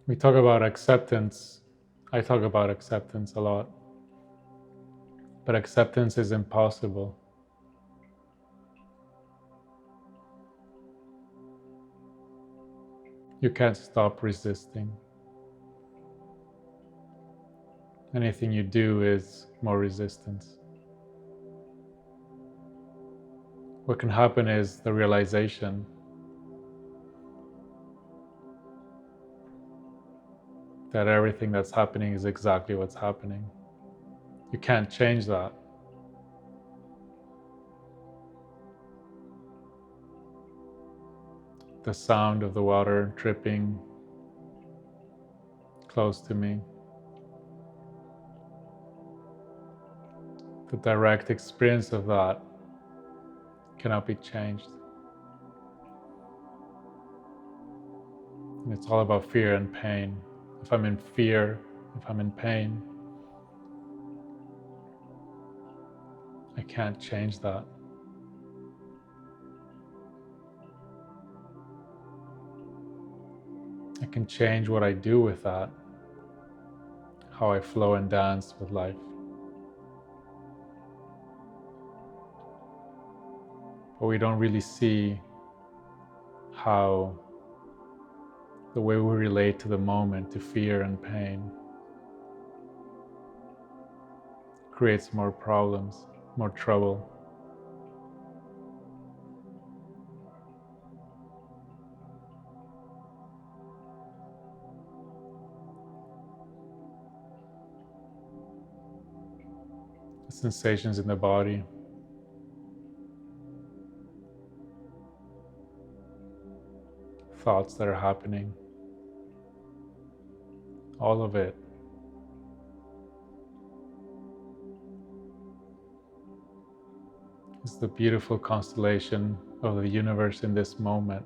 We talk about acceptance. I talk about acceptance a lot, but acceptance is impossible. You can't stop resisting. Anything you do is more resistance. What can happen is the realization that everything that's happening is exactly what's happening. You can't change that. The sound of the water dripping close to me, the direct experience of that cannot be changed. And it's all about fear and pain. If I'm in fear, if I'm in pain, I can't change that. I can change what I do with that, how I flow and dance with life. But we don't really see how the way we relate to the moment, to fear and pain, creates more problems, more trouble. The sensations in the body, thoughts that are happening, all of it is the beautiful constellation of the universe in this moment.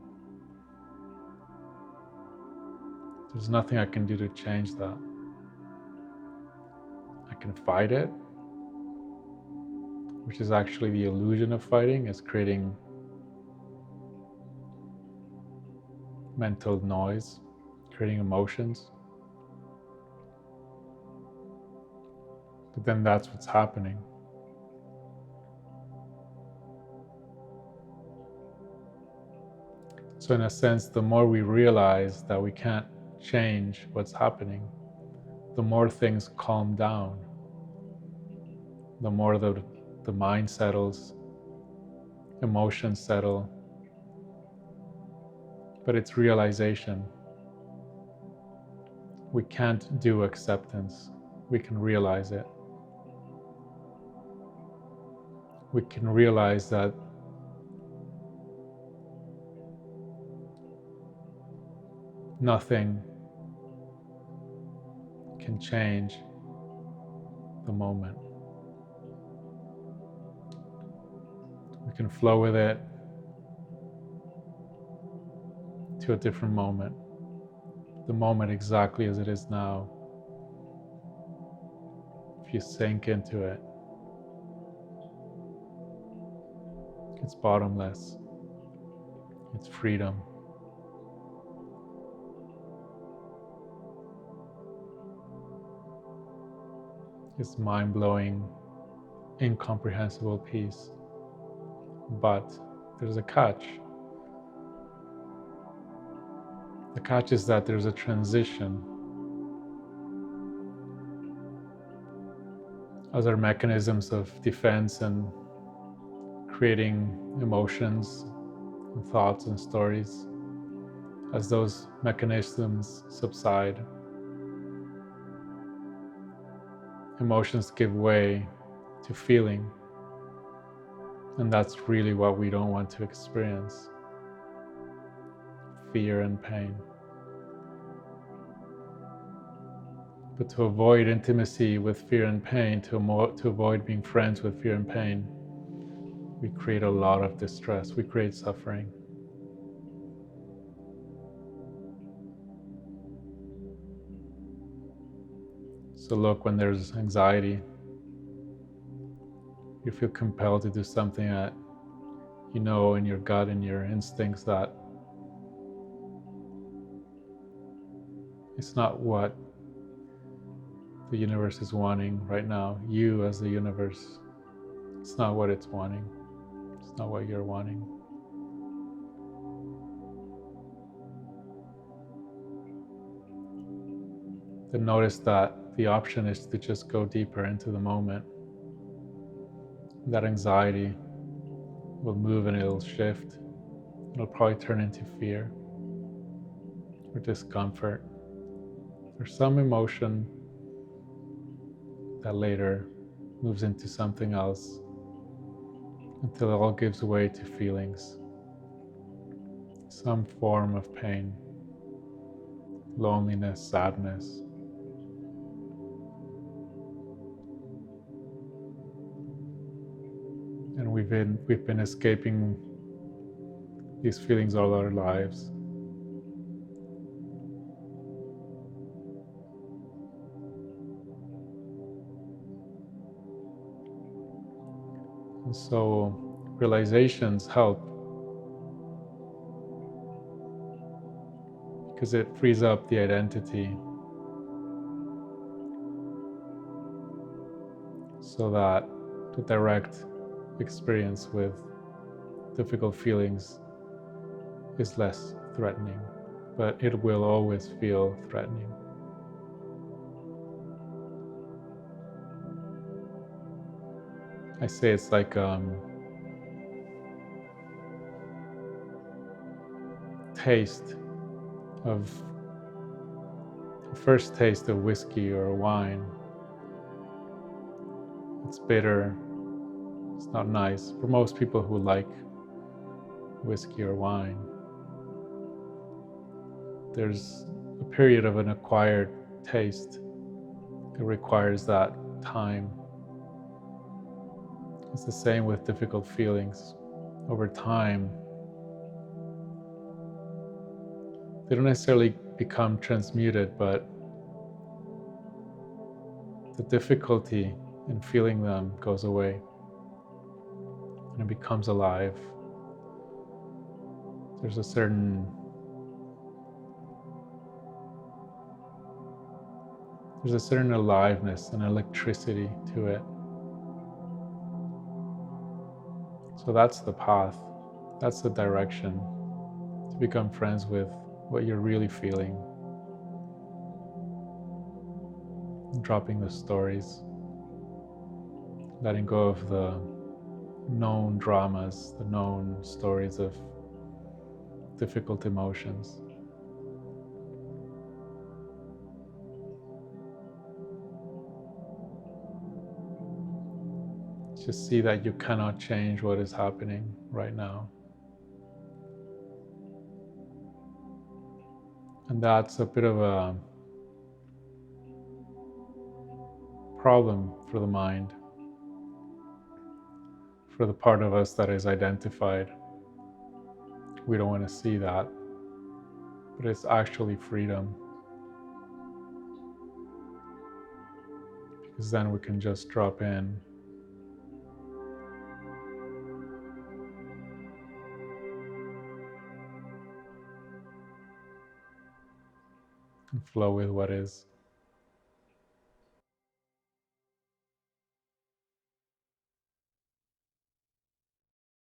There's nothing I can do to change that. I can fight it, which is actually the illusion of fighting, is creating mental noise, creating emotions. But then that's what's happening. So in a sense, the more we realize that we can't change what's happening, the more things calm down, the more the mind settles, emotions settle. But it's realization. We can't do acceptance. We can realize it. We can realize that nothing can change the moment. We can flow with it to a different moment, the moment exactly as it is now. If you sink into it, it's bottomless, it's freedom. It's mind-blowing, incomprehensible peace. But there's a catch. The catch is that there's a transition. As our mechanisms of defense and creating emotions and thoughts and stories, as those mechanisms subside, emotions give way to feeling. And that's really what we don't want to experience: fear and pain. But to avoid intimacy with fear and pain, to avoid being friends with fear and pain, we create a lot of distress, we create suffering. So look, when there's anxiety, you feel compelled to do something that you know in your gut and your instincts that It's not what the universe is wanting right now. You as the universe, it's not what it's wanting. It's not what you're wanting. Then notice that the option is to just go deeper into the moment. That anxiety will move and it'll shift. It'll probably turn into fear or discomfort or some emotion that later moves into something else until it all gives way to feelings, some form of pain, loneliness, sadness. And we've been escaping these feelings all our lives. And so realizations help because it frees up the identity so that the direct experience with difficult feelings is less threatening, but it will always feel threatening. I say it's like taste of a first taste of whiskey or wine. It's bitter, it's not nice for most people who like whiskey or wine. There's a period of an acquired taste. It requires that time. It's the same with difficult feelings. Over time, they don't necessarily become transmuted, but the difficulty in feeling them goes away and it becomes alive. There's a certain aliveness and electricity to it. So that's the path, that's the direction, to become friends with what you're really feeling, dropping the stories, letting go of the known dramas, the known stories of difficult emotions. Just see that you cannot change what is happening right now. And that's a bit of a problem for the mind, for the part of us that is identified. We don't want to see that, but it's actually freedom. Because then we can just drop in and flow with what is.